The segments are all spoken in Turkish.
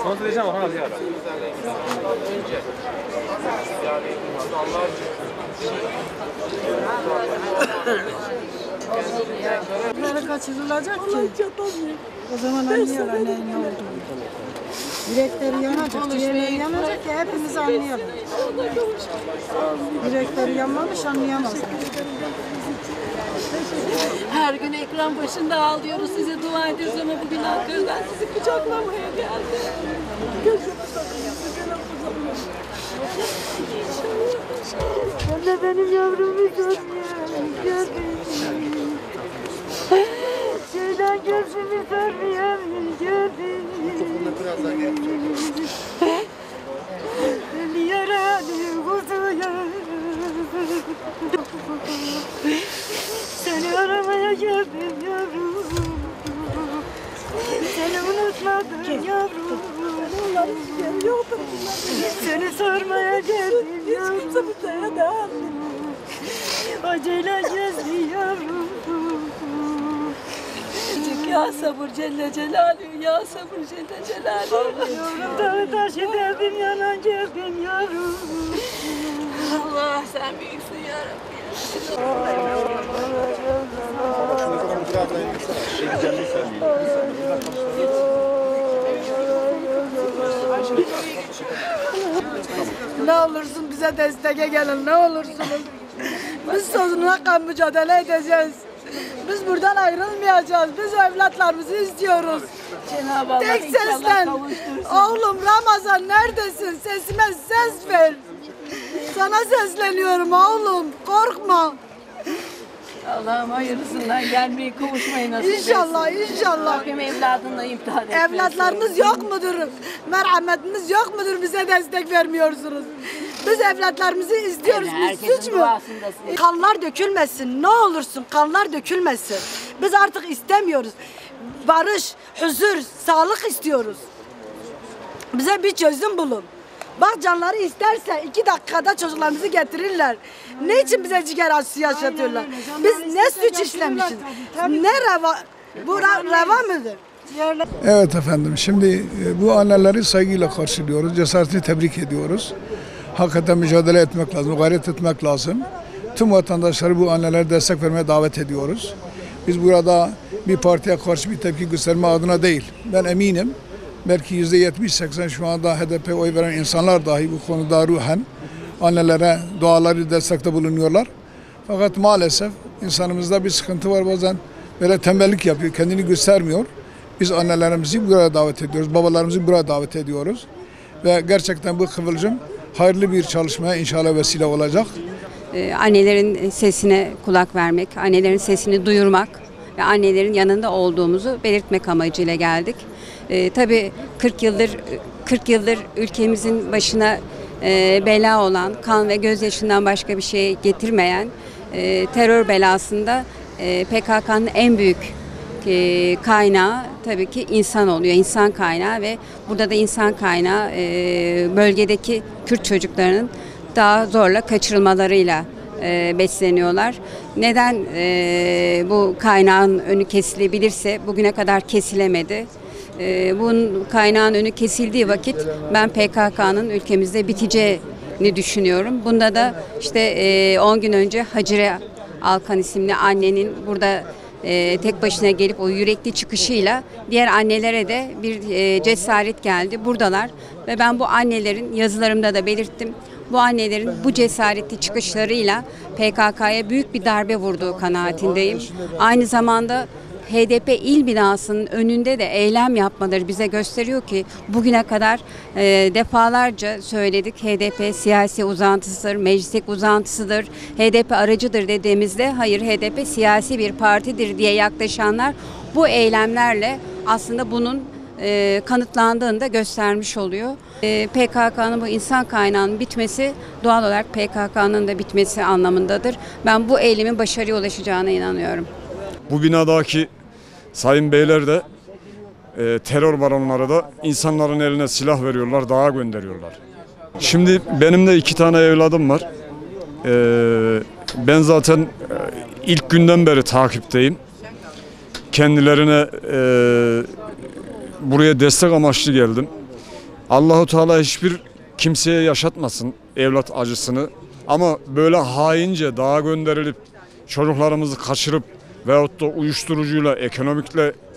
Sana söyleyeceğim Orhan abi ya. Böyle kaçırılacak ki. O zaman anlıyorlar neyin ne olduğunu. Yürekleri yanacak, ciğerleri yanacak ki hepimiz anlayalım. Yürekleri yanmamış anlayamazlar. Her gün ekran başında ağlıyoruz, size dua ediyoruz ama bugün Ankara'dan sizi kucaklamaya geldi. Ben de benim yavrumu görmüyorum. Şeyden gözümü görmüyorum, gördüm. Ben yaralı kuzuyum. Seni aramaya geldim yavrum. Seni unutmadım yavrum. Seni sormaya geldim yavrum. Acele gözlü yavrum. Ya sabır Celle Celaluhu, ya sabır Celle Celaluhu. Yavrum dağı taşı deldim yanan geldim yavrum. Allah sen büyüksün ya Rabbi. Ne olursun bize desteğe gelin, ne olursunuz. Biz sonuna kadar mücadele edeceğiz. Biz buradan ayrılmayacağız. Biz evlatlarımızı istiyoruz. Cenab-ı Allah Tek inşallah seslen. kavuştursun. Oğlum Ramazan neredesin? Sesime ses ver. Sana sesleniyorum oğlum. Korkma. Allah'ım hayırlısından gelmeyi kavuşmayı nasip etsin. İnşallah, inşallah. Rabbim evladınla imtihan etmesin. Evlatlarınız yok mudur? Merhametiniz yok mudur? Bize destek vermiyorsunuz. Biz evlatlarımızı istiyoruz. Evet, Biz herkesin suç mu? duasındasın. Kanlar dökülmesin. Ne olursun kanlar dökülmesin. Biz artık istemiyoruz. Barış, huzur, sağlık istiyoruz. Bize bir çözüm bulun. Bak canları isterse 2 dakikada çocuklarımızı getirirler. Ne için bize ciğer acısı yaşatıyorlar? Biz ne suç işlemişiz? Ne reva? Bu reva mıdır? Evet efendim, şimdi bu anneleri saygıyla karşılıyoruz, cesaretini tebrik ediyoruz. Hakikaten mücadele etmek lazım, gayret etmek lazım. Tüm vatandaşları bu annelere destek vermeye davet ediyoruz. Biz burada bir partiye karşı bir tepki gösterme adına değil, ben eminim belki %70-80 şu anda HDP oy veren insanlar dahi bu konuda ruhen annelere duaları destekte bulunuyorlar. Fakat maalesef insanımızda bir sıkıntı var, bazen böyle tembellik yapıyor, kendini göstermiyor. Biz annelerimizi buraya davet ediyoruz, babalarımızı buraya davet ediyoruz. Ve gerçekten bu kıvılcım hayırlı bir çalışmaya inşallah vesile olacak. Annelerin sesine kulak vermek, annelerin sesini duyurmak ve annelerin yanında olduğumuzu belirtmek amacıyla geldik. Tabii 40 yıldır ülkemizin başına bela olan, kan ve gözyaşından başka bir şey getirmeyen terör belasında PKK'nın en büyük kaynağı tabii ki insan oluyor, insan kaynağı ve burada da insan kaynağı bölgedeki Kürt çocuklarının daha zorla kaçırılmalarıyla besleniyorlar. Neden bu kaynağın önü kesilebilirse bugüne kadar kesilemedi? Bu kaynağın önü kesildiği vakit ben PKK'nın ülkemizde biteceğini düşünüyorum. Bunda da işte 10 gün önce Hacire Alkan isimli annenin burada tek başına gelip o yürekli çıkışıyla diğer annelere de bir cesaret geldi. Buradalar ve ben bu annelerin, yazılarımda da belirttim, bu annelerin bu cesaretli çıkışlarıyla PKK'ya büyük bir darbe vurduğu kanaatindeyim. Aynı zamanda HDP il binasının önünde de eylem yapmaları bize gösteriyor ki bugüne kadar defalarca söyledik, HDP siyasi uzantısıdır, meclislik uzantısıdır, HDP aracıdır dediğimizde hayır, HDP siyasi bir partidir diye yaklaşanlar bu eylemlerle aslında bunun kanıtlandığını da göstermiş oluyor. PKK'nın bu insan kaynağının bitmesi doğal olarak PKK'nın da bitmesi anlamındadır. Ben bu eylemin başarıya ulaşacağına inanıyorum. Bu binadaki sayın beyler de terör baronları da insanların eline silah veriyorlar, dağa gönderiyorlar. Şimdi benim de 2 tane evladım var. Ben zaten ilk günden beri takipteyim. Kendilerine buraya destek amaçlı geldim. Allahu Teala hiçbir kimseye yaşatmasın evlat acısını. Ama böyle haince dağa gönderilip çocuklarımızı kaçırıp veyahut da uyuşturucuyla,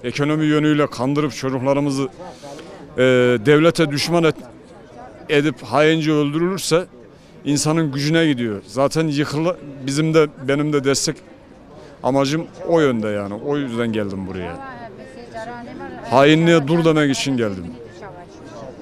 ekonomi yönüyle kandırıp çocuklarımızı devlete düşman edip haince öldürülürse insanın gücüne gidiyor. Zaten benim de destek amacım o yönde yani. O yüzden geldim buraya. Hainliğe dur demek için geldim.